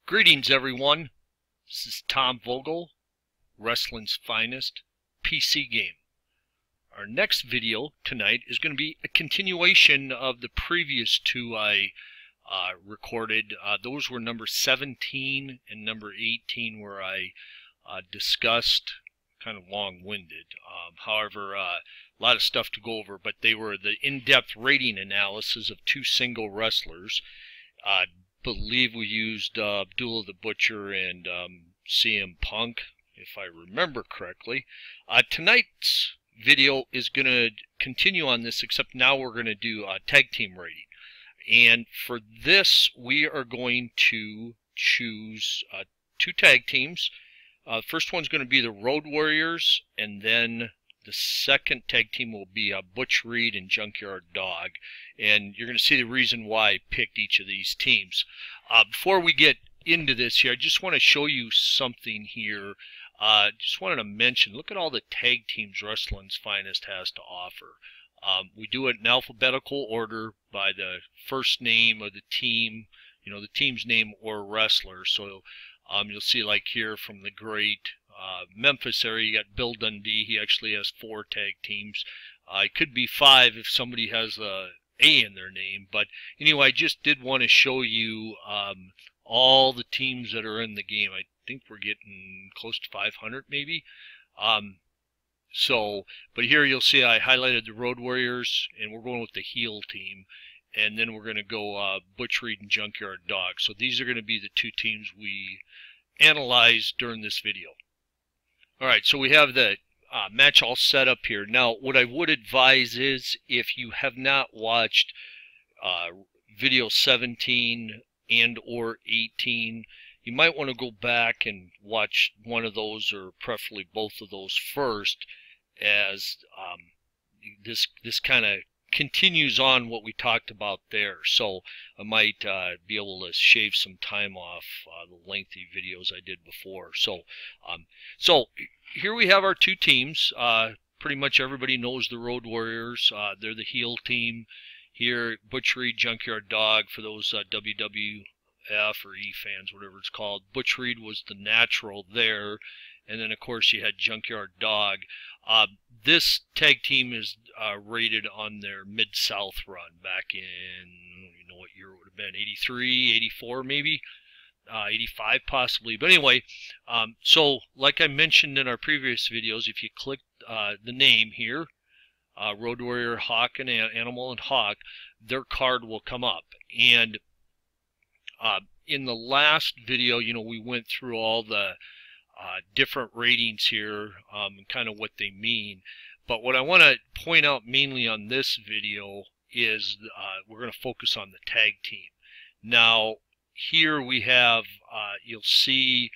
Greetings, everyone. This is Tom Vogel, wrestling's finest PC game. Our next video tonight is going to be a continuation of the previous two I recorded. Those were number 17 and number 18, where I discussed, kind of long-winded. However, a lot of stuff to go over, but they were the in-depth rating analysis of two single wrestlers. Believe we used Abdullah the Butcher and CM Punk, if I remember correctly. Tonight's video is going to continue on this, except now we're going to do tag team rating. And for this, we are going to choose two tag teams. First one's going to be the Road Warriors, and then the second tag team will be Butch Reed and Junkyard Dog. And you're going to see the reason why I picked each of these teams. Before we get into this here, I just want to show you something here. Just wanted to mention, look at all the tag teams Wrestling's Finest has to offer. We do it in alphabetical order by the first name of the team, the team's name or wrestler. So you'll see, like here, from the great Memphis area, you got Bill Dundee. He actually has 4 tag teams. It could be 5 if somebody has a in their name. But anyway, I just did want to show you all the teams that are in the game. I think we're getting close to 500 maybe. But here you'll see I highlighted the Road Warriors, and we're going with the heel team. And then we're going to go Butch Reed and Junkyard Dog. So these are going to be the two teams we analyzed during this video. Alright, so we have the match all set up here. Now, what I would advise is, if you have not watched video 17 and or 18, you might want to go back and watch one of those, or preferably both of those first, as this kind of continues on what we talked about there. So I might be able to shave some time off the lengthy videos I did before. So here we have our two teams. Pretty much everybody knows the Road Warriors. They're the heel team. Here, Butch Reed, Junkyard Dog, for those WWF or E fans, whatever it's called. Butch Reed was the natural there. And then, of course, you had Junkyard Dog. This tag team is rated on their Mid-South run back in, I don't even know what year it would have been, 83, 84 maybe, 85 possibly. But anyway, so like I mentioned in our previous videos, if you click the name here, Road Warrior, Hawk, and Animal and Hawk, their card will come up. And in the last video, we went through all the different ratings here, and kind of what they mean. But what I want to point out mainly on this video is we're going to focus on the tag team. Now, here we have, you'll see,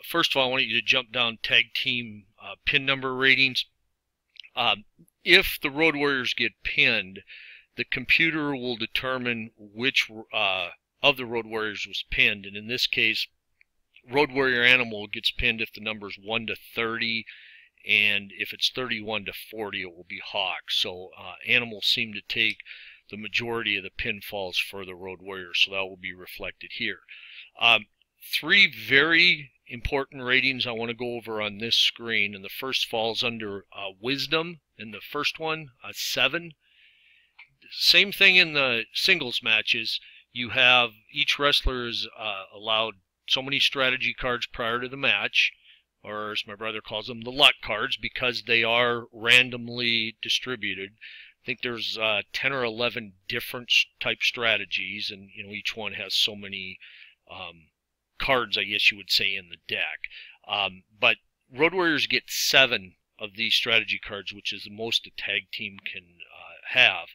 first of all, I want you to jump down tag team pin number ratings. If the Road Warriors get pinned, the computer will determine which of the Road Warriors was pinned. And in this case, Road Warrior Animal gets pinned if the number's 1 to 30, and if it's 31 to 40, it will be Hawk. So Animal seem to take the majority of the pinfalls for the Road Warriors, so that will be reflected here. 3 very important ratings I want to go over on this screen, and the first falls under Wisdom, and the first one, 7. Same thing in the singles matches. You have, each wrestler is allowed so many strategy cards prior to the match, or as my brother calls them, the luck cards, because they are randomly distributed. I think there's 10 or 11 different type strategies, and each one has so many cards, I guess you would say, in the deck. But Road Warriors get 7 of these strategy cards, which is the most a tag team can have.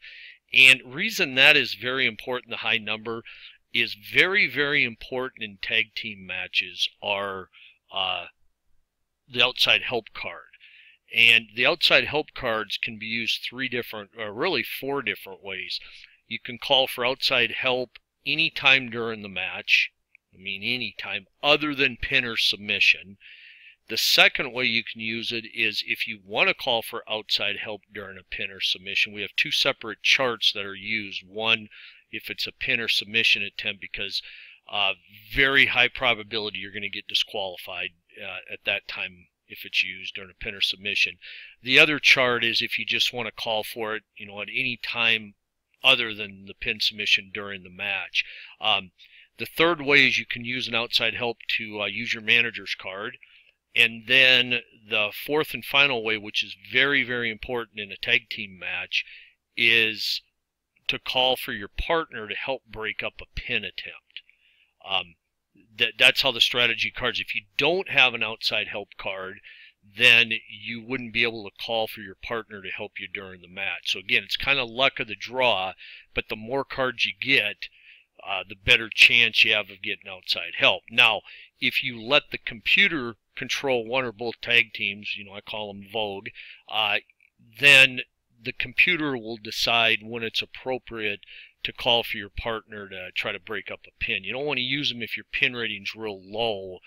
And reason that is very important, the high number, is very, very important in tag team matches are the outside help card. And the outside help cards can be used 3 different, or really 4 different ways. You can call for outside help anytime during the match. I mean anytime, other than pin or submission. The second way you can use it is if you want to call for outside help during a pin or submission. We have 2 separate charts that are used. One, if it's a pin or submission attempt, because very high probability you're going to get disqualified at that time if it's used during a pin or submission. The other chart is if you just want to call for it, you know, at any time other than the pin submission during the match. The third way is you can use an outside help to use your manager's card. And then the fourth and final way, which is very, very important in a tag team match, is to call for your partner to help break up a pin attempt. That's how the strategy cards. If you don't have an outside help card, then you wouldn't be able to call for your partner to help you during the match. So again, it's kind of luck of the draw, but the more cards you get, the better chance you have of getting outside help. Now, if you let the computer control one or both tag teams, you know, I call them Vogue, then the computer will decide when it's appropriate to call for your partner to try to break up a pin. You don't want to use them if your pin rating's real low,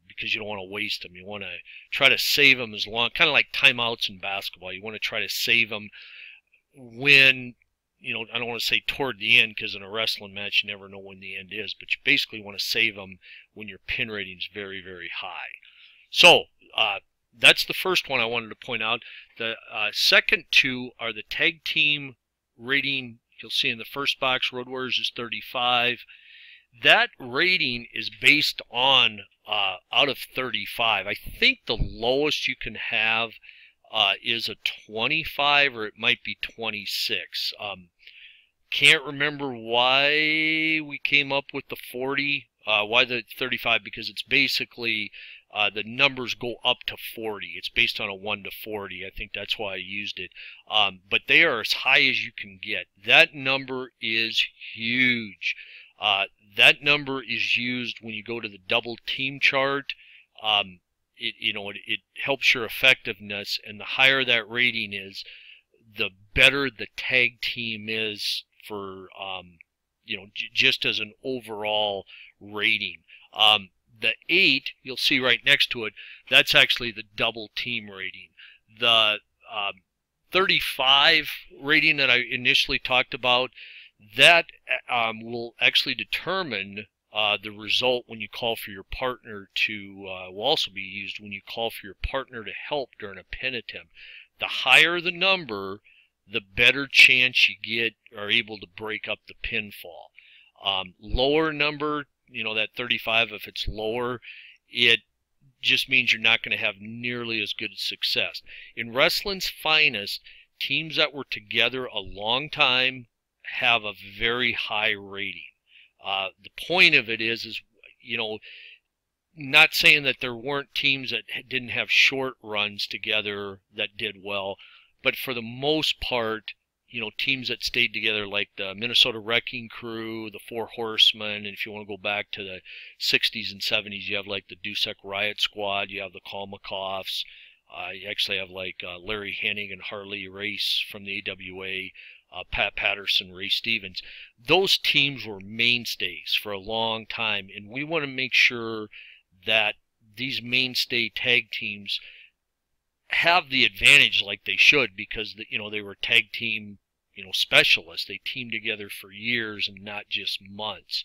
because you don't want to waste them. You want to try to save them as long, kind of like timeouts in basketball. You want to try to save them when, you know, I don't want to say toward the end, because in a wrestling match you never know when the end is, but you basically want to save them when your pin rating's very, very high. So that's the first one I wanted to point out. The second two are the tag team rating. You'll see in the first box, Road Warriors is 35. That rating is based on out of 35. I think the lowest you can have is a 25, or it might be 26. Can't remember why we came up with the 40, why the 35, because it's basically the numbers go up to 40. It's based on a 1 to 40. I think that's why I used it. But they are as high as you can get. That number is huge. That number is used when you go to the double team chart. It helps your effectiveness, and the higher that rating is, the better the tag team is for, just as an overall rating. The 8, you'll see right next to it, that's actually the double team rating. The 35 rating that I initially talked about, that will actually determine the result when you call for your partner to, will also be used when you call for your partner to help during a pin attempt. The higher the number, the better chance you get are able to break up the pinfall. Lower number, that 35, if it's lower, it just means you're not going to have nearly as good a success. In wrestling's finest, teams that were together a long time have a very high rating. The point of it is, not saying that there weren't teams that didn't have short runs together that did well, but for the most part, teams that stayed together, like the Minnesota Wrecking Crew, the Four Horsemen, and if you want to go back to the 60s and 70s, you have like the Dusek Riot Squad, you have the Kalmakoffs, you actually have like Larry Hennig and Harley Race from the AWA, Pat Patterson, Ray Stevens. Those teams were mainstays for a long time, and we want to make sure that these mainstay tag teams have the advantage like they should, because they were tag team specialists. They teamed together for years and not just months.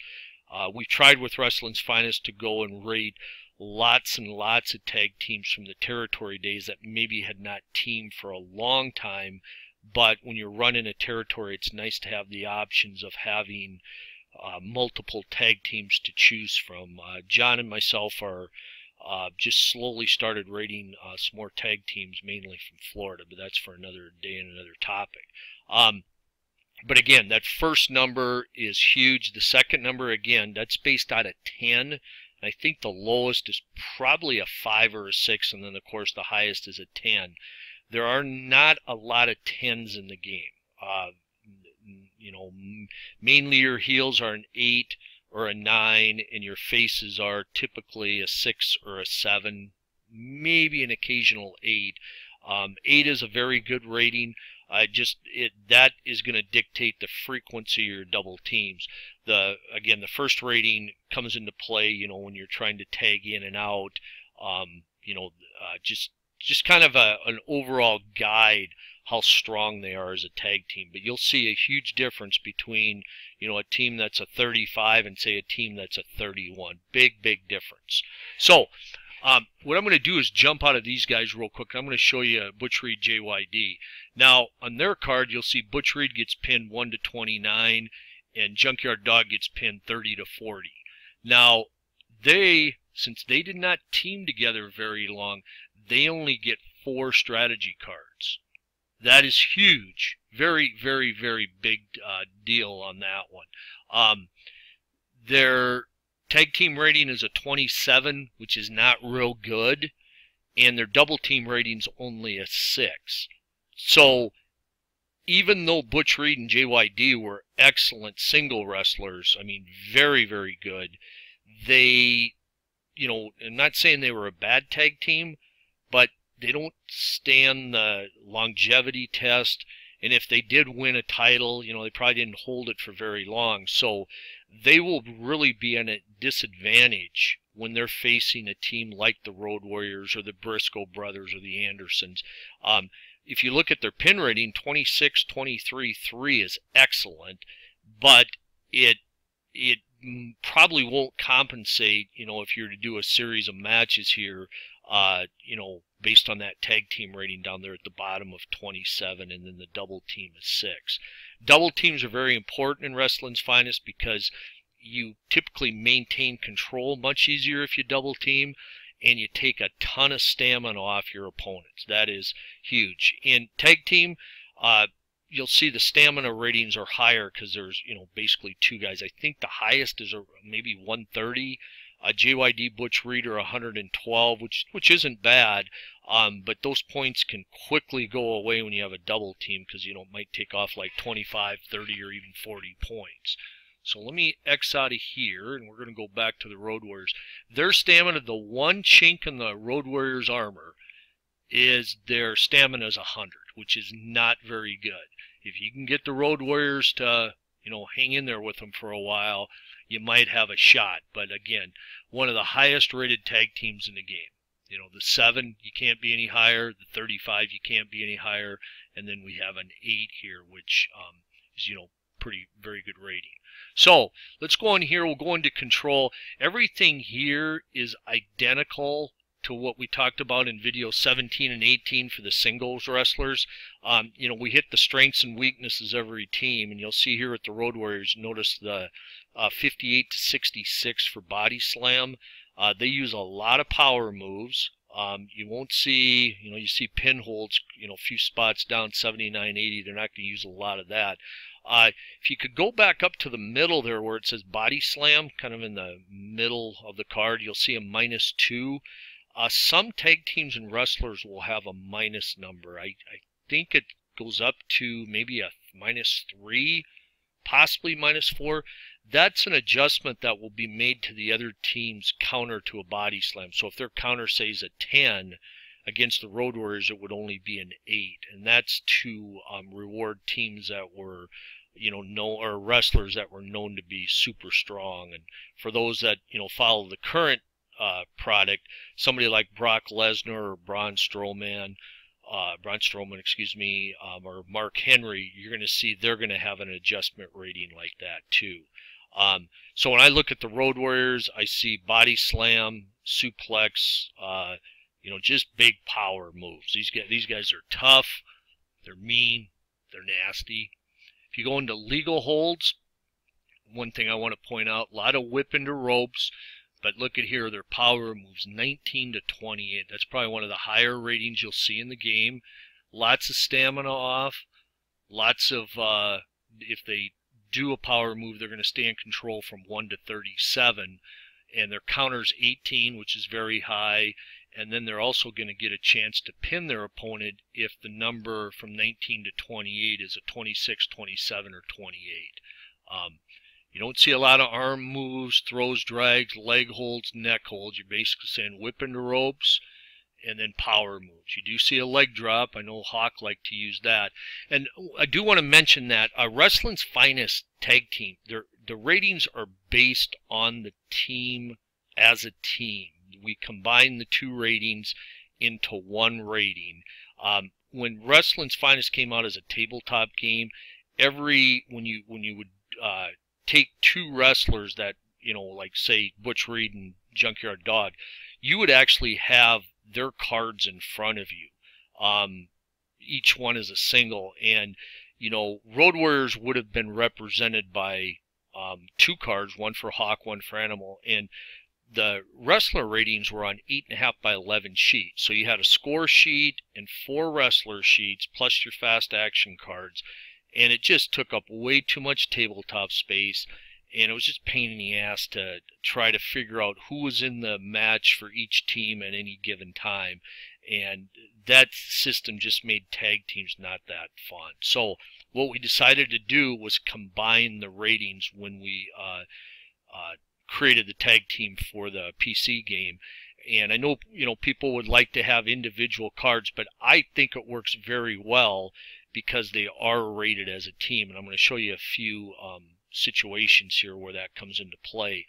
We tried with Wrestling's Finest to go and rate lots and lots of tag teams from the territory days that maybe had not teamed for a long time, but when you're running a territory, it's nice to have the options of having multiple tag teams to choose from. John and myself are just slowly started rating some more tag teams, mainly from Florida, but that's for another day and another topic. But again, that first number is huge. The second number, again, that's based out of 10. I think the lowest is probably a 5 or a 6, and then of course the highest is a 10. There are not a lot of 10s in the game. Mainly your heels are an 8 or a 9, and your faces are typically a 6 or a 7, maybe an occasional 8. 8 is a very good rating. That is going to dictate the frequency of your double teams. Again, the first rating comes into play, when you're trying to tag in and out. Just kind of an overall guide how strong they are as a tag team. But you'll see a huge difference between, you know, a team that's a 35 and say a team that's a 31. Big difference. So what I'm going to do is jump out of these guys real quick. I'm going to show you Butch Reed JYD. Now on their card you'll see Butch Reed gets pinned 1-29 and Junkyard Dog gets pinned 30-40. Now since they did not team together very long, they only get 4 strategy cards. That is huge. Very big deal on that one. Their tag team rating is a 27, which is not real good, and their double team rating's only a 6. So even though Butch Reed and JYD were excellent single wrestlers, I mean very good, they, you know, I'm not saying they were a bad tag team, but they don't stand the longevity test, and if they did win a title, you know, they probably didn't hold it for very long. So they will really be at a disadvantage when they're facing a team like the Road Warriors or the Briscoe brothers or the Andersons. If you look at their pin rating, 26, 23, 3 is excellent, but it probably won't compensate, you know, if you're to do a series of matches here, you know, based on that tag team rating down there at the bottom of 27, and then the double team is 6. Double teams are very important in Wrestling's Finest because you typically maintain control much easier if you double team, and you take a ton of stamina off your opponents. That is huge. In tag team, you'll see the stamina ratings are higher because there's, you know, basically 2 guys. I think the highest is maybe 130. JYD, Butch Reed are 112, which isn't bad, but those points can quickly go away when you have a double team because, you know, it might take off like 25, 30, or even 40 points. So let me X out of here, and we're going to go back to the Road Warriors. Their stamina, the one chink in the Road Warriors armor, is their stamina is 100, which is not very good. If you can get the Road Warriors to, you know, hang in there with them for a while, you might have a shot. But again, one of the highest rated tag teams in the game. You know, the 7, you can't be any higher. The 35, you can't be any higher. And then we have an 8 here, which is, you know, very good rating. So let's go in here. We'll go into control. Everything here is identical to what we talked about in video 17 and 18 for the singles wrestlers. You know, we hit the strengths and weaknesses of every team, and you'll see here at the Road Warriors, notice the 58-66 for body slam. They use a lot of power moves. You won't see, you know, you see pinholds, you know, a few spots down, 79-80. They're not going to use a lot of that. If you could go back up to the middle there where it says body slam, kind of in the middle of the card, you'll see a -2. Some tag teams and wrestlers will have a minus number. I think it goes up to maybe a -3, possibly -4. That's an adjustment that will be made to the other team's counter to a body slam. So if their counter says a 10 against the Road Warriors, it would only be an 8, and that's to reward teams that were, you know, or wrestlers that were known to be super strong. And for those that, you know, follow the current product, somebody like Brock Lesnar or Braun Strowman, excuse me, or Mark Henry, you're going to see they're going to have an adjustment rating like that too. So when I look at the Road Warriors, I see body slam, suplex, you know, just big power moves. These guys are tough, they're mean, they're nasty. If you go into legal holds, one thing I want to point out, a lot of whip into ropes. But look at here, their power moves 19-28. That's probably one of the higher ratings you'll see in the game. Lots of stamina off. Lots of, if they do a power move, they're going to stay in control from 1-37. And their counter's 18, which is very high. And then they're also going to get a chance to pin their opponent if the number from 19-28 is a 26, 27, or 28. You don't see a lot of arm moves, throws, drags, leg holds, neck holds. You're basically saying whip into ropes and then power moves. You do see a leg drop. I know Hawk liked to use that. And I do want to mention that Wrestling's Finest tag team, the ratings are based on the team as a team. We combine the 2 ratings into 1 rating. when Wrestling's Finest came out as a tabletop game, when you would take two wrestlers that, like say Butch Reed and Junkyard Dog, you would actually have their cards in front of you. Each one is a single, and Road Warriors would have been represented by two cards, one for Hawk, one for Animal, and the wrestler ratings were on 8.5 by 11 sheets. So you had a score sheet and 4 wrestler sheets plus your fast action cards, and it just took up way too much tabletop space, and it was just a pain in the ass to try to figure out who was in the match for each team at any given time, and that system just made tag teams not that fun. So what we decided to do was combine the ratings when we created the tag team for the PC game. And I know people would like to have individual cards, but I think it works very well because they are rated as a team, and I'm going to show you a few situations here where that comes into play.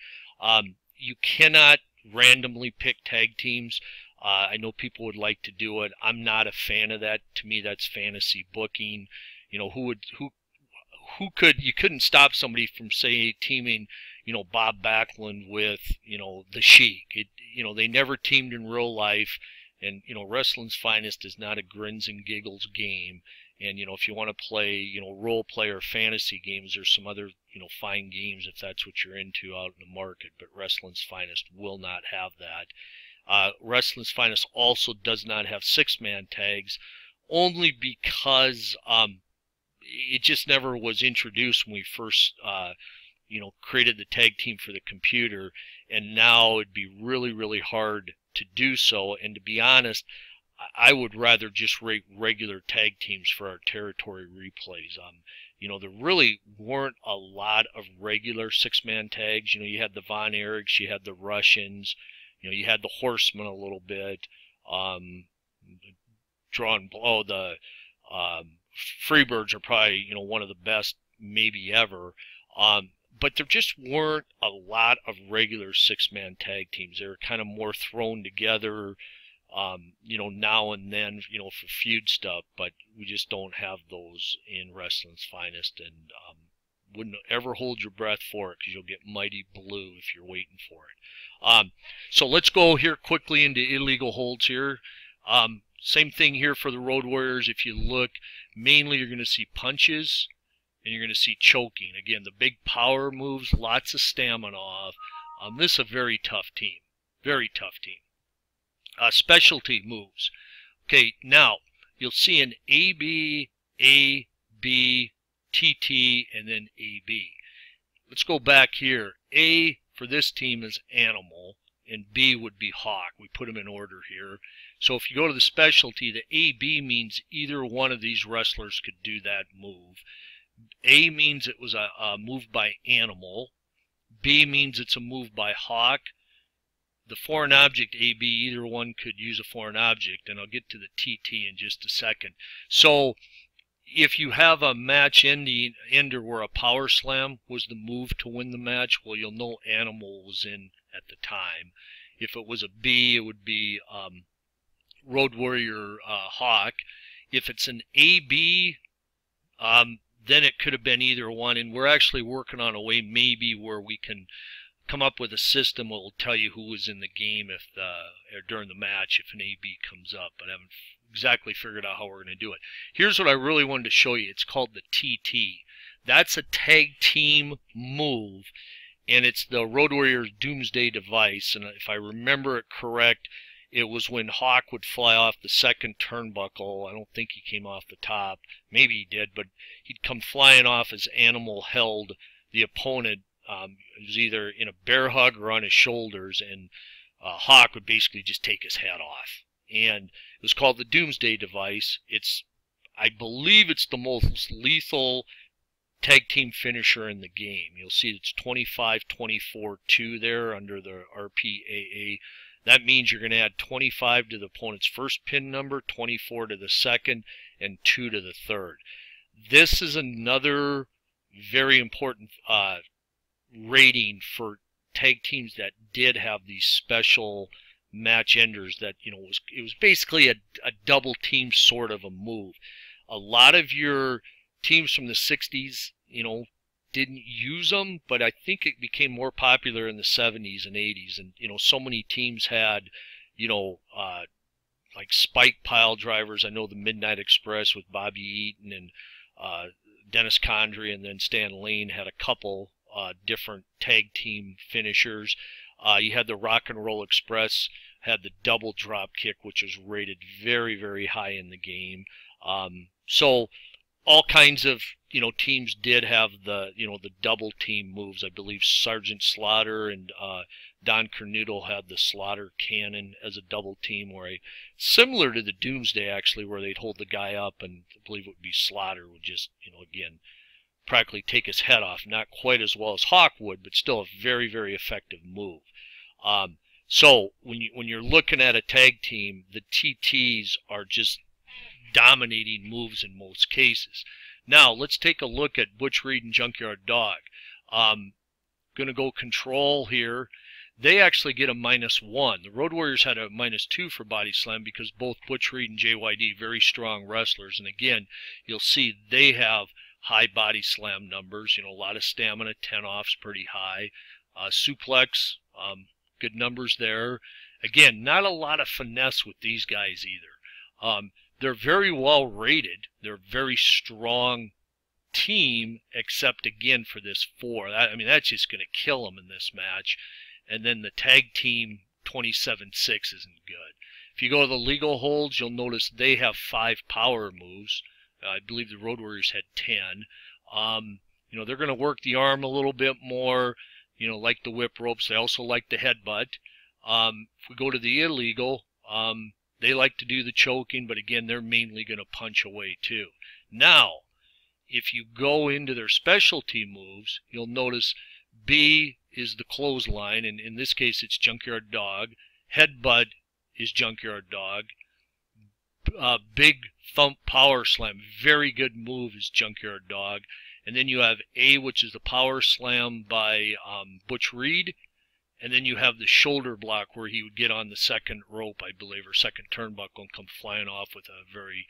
You cannot randomly pick tag teams. I know people would like to do it. I'm not a fan of that. To me, that's fantasy booking. You couldn't stop somebody from, say, teaming Bob Backlund with the Sheik. They never teamed in real life, and Wrestling's Finest is not a grins and giggles game. And if you want to play role play or fantasy games, there's some other fine games if that's what you're into out in the market, but Wrestling's Finest will not have that. Wrestling's Finest also does not have 6-man tags, only because it just never was introduced when we first created the tag team for the computer, and now it'd be really, really hard to do so. And to be honest, I would rather just rate regular tag teams for our territory replays. There really weren't a lot of regular 6-man tags. You had the Von Erichs, you had the Russians, you had the Horsemen a little bit. The Freebirds are probably one of the best maybe ever. But there just weren't a lot of regular 6-man tag teams. They were kind of more thrown together, now and then, for feud stuff. But we just don't have those in Wrestling's Finest, and wouldn't ever hold your breath for it because you'll get mighty blue if you're waiting for it. So let's go here quickly into illegal holds here. Same thing here for the Road Warriors. If you look, mainly you're going to see punches, and you're going to see choking. Again, the big power moves, lots of stamina off. This is a very tough team. Very tough team. Specialty moves. Okay, now you'll see an AB, A, B, TT, and then AB. Let's go back here. A for this team is Animal, and B would be Hawk. We put them in order here. So if you go to the specialty, the AB means either one of these wrestlers could do that move. A means it was a move by Animal. B means it's a move by Hawk. The foreign object AB, either one could use a foreign object, and I'll get to the TT in just a second. So if you have a match ender where a power slam was the move to win the match, well, you'll know Animal was in at the time. If it was a B, it would be Road Warrior Hawk. If it's an AB, then it could have been either one, and we're actually working on a way maybe where we can come up with a system that will tell you who was in the game if or during the match if an AB comes up, but I haven't exactly figured out how we're going to do it. Here's what I really wanted to show you. It's called the TT. That's a tag team move, and it's the Road Warrior's Doomsday device, and if I remember it correct, it was when Hawk would fly off the second turnbuckle. I don't think he came off the top. Maybe he did, but he'd come flying off as Animal held the opponent. It was either in a bear hug or on his shoulders, and Hawk would basically just take his head off. And it was called the Doomsday device. I believe it's the most lethal tag team finisher in the game. You'll see it's 25-24-2 there under the RPAA. That means you're going to add 25 to the opponent's first pin number, 24 to the second, and 2 to the third. This is another very important rating for tag teams that did have these special match enders that, it was basically a double team sort of a move. A lot of your teams from the 60s, didn't use them, but I think it became more popular in the 70s and 80s. And, so many teams had, like spike pile drivers. I know the Midnight Express with Bobby Eaton and Dennis Condrey, and then Stan Lane had a couple different tag team finishers. You had the Rock and Roll Express, had the double drop kick, which was rated very, very high in the game. So all kinds of, teams did have the, the double team moves. I believe Sergeant Slaughter and Don Cornudo had the Slaughter Cannon as a double team, similar to the Doomsday, actually, where they'd hold the guy up, and I believe it would be Slaughter would just, again, practically take his head off. Not quite as well as Hawk would, but still a very, very effective move. So when you're looking at a tag team, the TTs are just dominating moves in most cases. Now let's take a look at Butch Reed and Junkyard Dog. Going to go control here. They actually get a -1. The Road Warriors had a -2 for body slam because both Butch Reed and JYD, very strong wrestlers, and again, you'll see they have high body slam numbers. A lot of stamina, 10 offs, pretty high. Suplex, good numbers there. Again, not a lot of finesse with these guys either. They're very well rated. They're a very strong team, except again for this 4. That's just going to kill them in this match. And then the tag team 27-6 isn't good. If you go to the legal holds, you'll notice they have 5 power moves. I believe the Road Warriors had 10. They're going to work the arm a little bit more, like the whip ropes. They also like the headbutt. If we go to the illegal, they like to do the choking, but again, they're mainly going to punch away too. Now, if you go into their specialty moves, you'll notice B is the clothesline, and in this case, it's Junkyard Dog. Headbutt is Junkyard Dog. Big thump power slam, very good move, is Junkyard Dog. And then you have A, which is the power slam by Butch Reed. And then you have the shoulder block where he would get on the second rope, I believe, or second turnbuckle, and come flying off with a very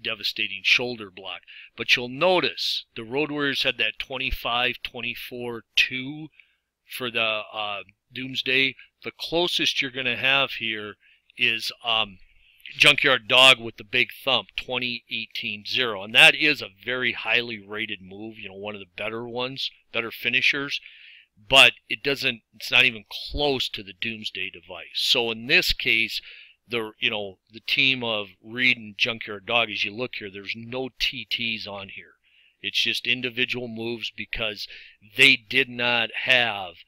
devastating shoulder block. But you'll notice the Road Warriors had that 25-24-2 for the Doomsday. The closest you're going to have here is Junkyard Dog with the big thump, 20-18-0. And that is a very highly rated move, one of the better ones, better finishers. But it's not even close to the Doomsday device. So in this case, the team of Reed and Junkyard Dog, as you look here, there's no TTs on here. It's just individual moves because they did not have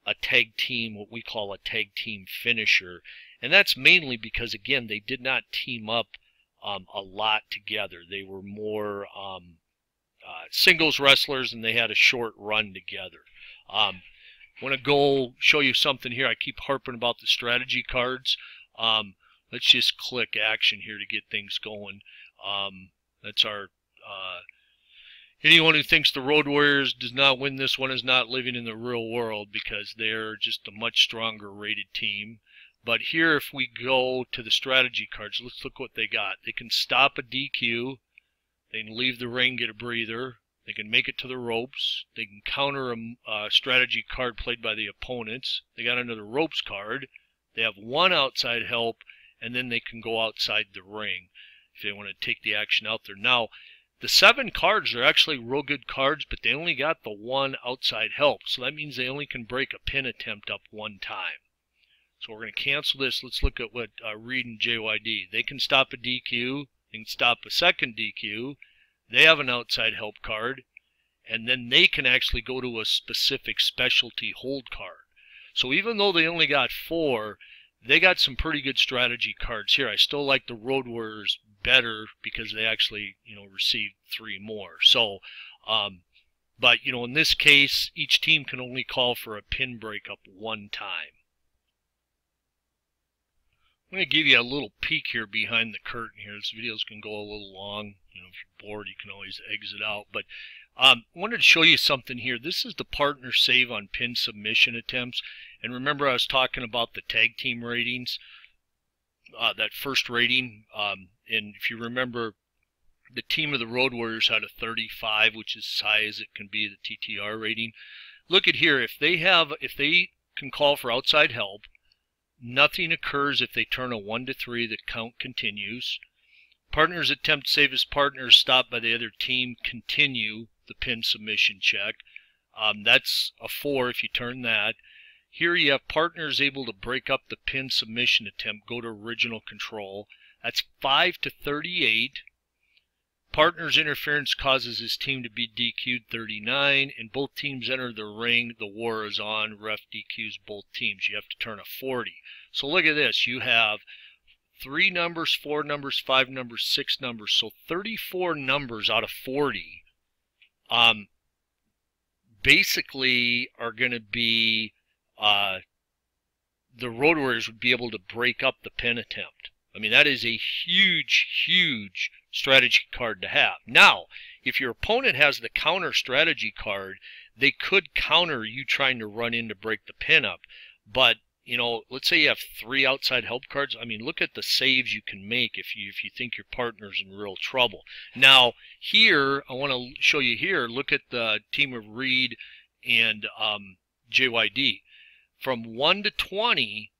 a tag team, what we call a tag team finisher. And that's mainly because, again, they did not team up a lot together. They were more singles wrestlers, and they had a short run together. I want to go show you something here. I keep harping about the strategy cards. Let's just click action here to get things going. That's our... anyone who thinks the Road Warriors does not win this one is not living in the real world, because they're just a much stronger rated team. But here, if we go to the strategy cards, let's look what they got. They can stop a DQ. They can leave the ring, get a breather. They can make it to the ropes. They can counter a strategy card played by the opponents. They got another ropes card. They have one outside help, and then they can go outside the ring if they want to take the action out there. Now, the 7 cards are actually real good cards, but they only got the one outside help. So that means they only can break a pin attempt up one time. So we're going to cancel this. Let's look at what Reed and JYD. They can stop a DQ. They can stop a second DQ. They have an outside help card. And then they can actually go to a specific specialty hold card. So even though they only got 4, they got some pretty good strategy cards here. I still like the Road Warriors better because they actually, received 3 more. So, but, in this case, each team can only call for a pin breakup one time. I'm going to give you a little peek here behind the curtain here. This video is going to go a little long. If you're bored, you can always exit out. But Wanted to show you something here. This is the partner save on pin submission attempts. And remember I was talking about the tag team ratings, that first rating. And if you remember, the team of the Road Warriors had a 35, which is as high as it can be, the TTR rating. Look at here. If they can call for outside help, nothing occurs if they turn a 1 to 3. The count continues. Partners attempt to save his partner is stopped by the other team. Continue the pin submission check. That's a 4 if you turn that. Here you have partners able to break up the pin submission attempt. Go to original control. That's 5 to 38. Partner's interference causes his team to be DQ'd, 39, and both teams enter the ring. The war is on. Ref DQs both teams. You have to turn a 40. So look at this. You have 3 numbers, 4 numbers, 5 numbers, 6 numbers. So 34 numbers out of 40 basically are going to be, the Road Warriors would be able to break up the pin attempt. I mean, that is a huge, huge strategy card to have. Now, if your opponent has the counter strategy card, they could counter you trying to run in to break the pin up. But, you know, let's say you have 3 outside help cards. I mean, look at the saves you can make if you think your partner's in real trouble. Now, here, I want to show you here, look at the team of Reed and JYD. From 1 to 20,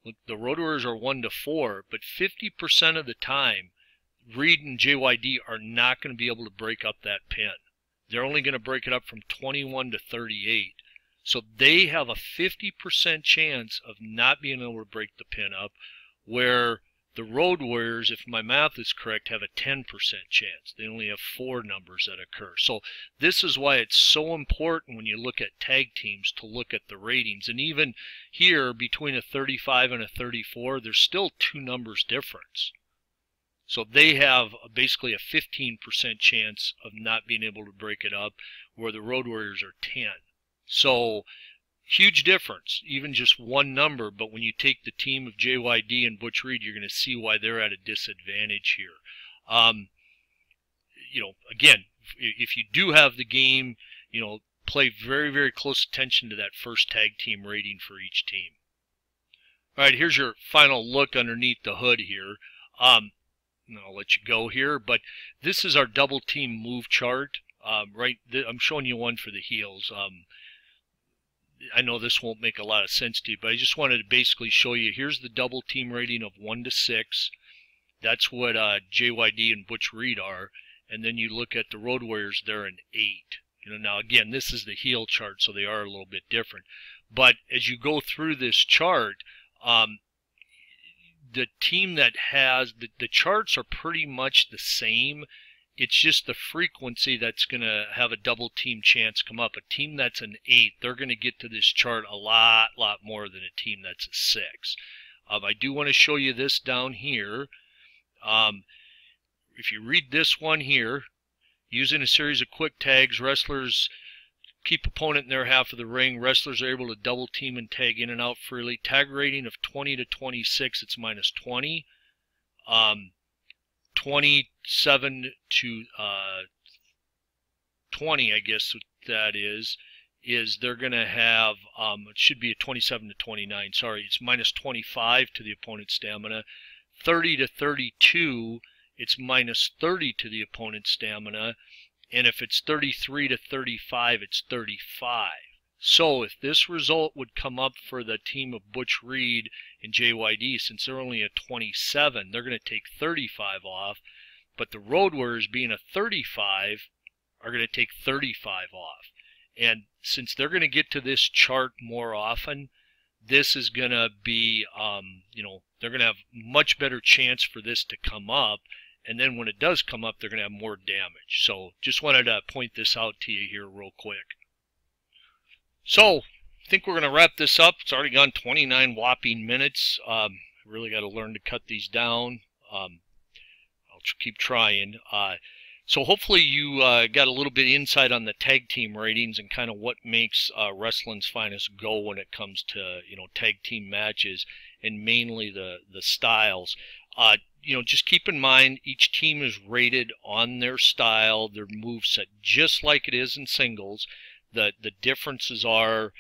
look, the Road Warriors are 1 to 4, but 50% of the time, Reed and JYD are not going to be able to break up that pin. They're only going to break it up from 21 to 38. So they have a 50% chance of not being able to break the pin up, where the Road Warriors, if my math is correct, have a 10% chance. They only have 4 numbers that occur. So this is why it's so important when you look at tag teams to look at the ratings. And even here, between a 35 and a 34, there's still 2 numbers difference. So they have basically a 15% chance of not being able to break it up, where the Road Warriors are 10. So huge difference, even just 1 number. But when you take the team of JYD and Butch Reed, you're going to see why they're at a disadvantage here. You know, again, if you do have the game, you know, play very, very close attention to that first tag team rating for each team. All right, here's your final look underneath the hood here. I'll let you go here, but this is our double team move chart. I'm showing you one for the heels. I know this won't make a lot of sense to you, but I just wanted to basically show you, here's the double team rating of 1 to 6. That's what JYD and Butch Reed are. And then you look at the Road Warriors, they're an 8. You know, now again, this is the heel chart, so they are a little bit different. But as you go through this chart, the team that has, the charts are pretty much the same. It's just the frequency that's going to have a double team chance come up. A team that's an 8, they're going to get to this chart a lot more than a team that's a 6. I do want to show you this down here. If you read this one here, using a series of quick tags, wrestlers keep opponent in their half of the ring. Wrestlers are able to double team and tag in and out freely. Tag rating of 20 to 26, it's minus 20. 27 to 20, I guess what that is they're going to have, it should be a 27 to 29, sorry, it's minus 25 to the opponent's stamina. 30 to 32, it's minus 30 to the opponent's stamina. And if it's 33 to 35, it's 35. So if this result would come up for the team of Butch Reed and JYD, since they're only a 27, they're going to take 35 off. But the Road Warriors, being a 35, are going to take 35 off. And since they're going to get to this chart more often, this is going to be, you know, they're going to have much better chance for this to come up. And then when it does come up, they're going to have more damage. So just wanted to point this out to you here real quick. So I think we're going to wrap this up. It's already gone 29 whopping minutes. Really got to learn to cut these down. I'll keep trying. So hopefully you got a little bit of insight on the tag team ratings and kind of what makes wrestling's finest go when it comes to, tag team matches, and mainly the styles. Just keep in mind each team is rated on their style, their moveset, just like it is in singles. The differences are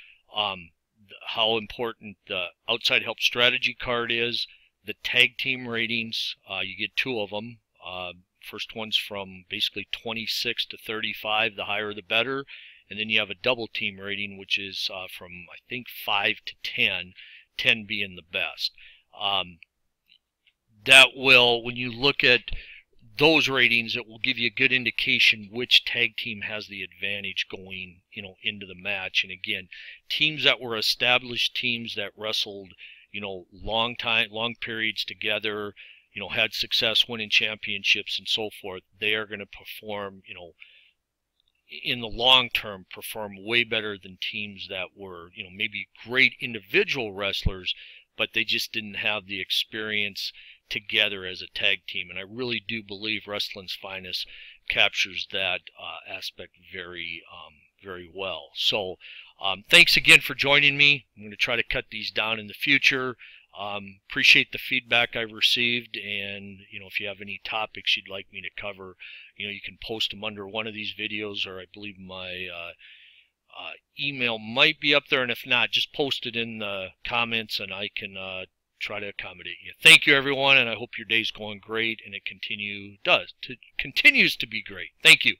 how important the outside help strategy card is, the tag team ratings. You get two of them. First one's from basically 26 to 35, the higher the better. And then you have a double team rating, which is from, I think, 5 to 10, 10 being the best. That will, when you look at those ratings, it will give you a good indication which tag team has the advantage going, into the match. And again, teams that were established teams that wrestled, long periods together, had success winning championships and so forth, they are going to perform, in the long term, perform way better than teams that were, maybe great individual wrestlers, but they just didn't have the experience together as a tag team. And I really do believe Wrestling's Finest captures that aspect very, very well. So thanks again for joining me. I'm going to try to cut these down in the future. Appreciate the feedback I've received, and if you have any topics you'd like me to cover, you can post them under one of these videos, or I believe my email might be up there, and if not, just post it in the comments and I can try to accommodate you. Thank you, everyone, and I hope your day's going great and it continues to be great. Thank you.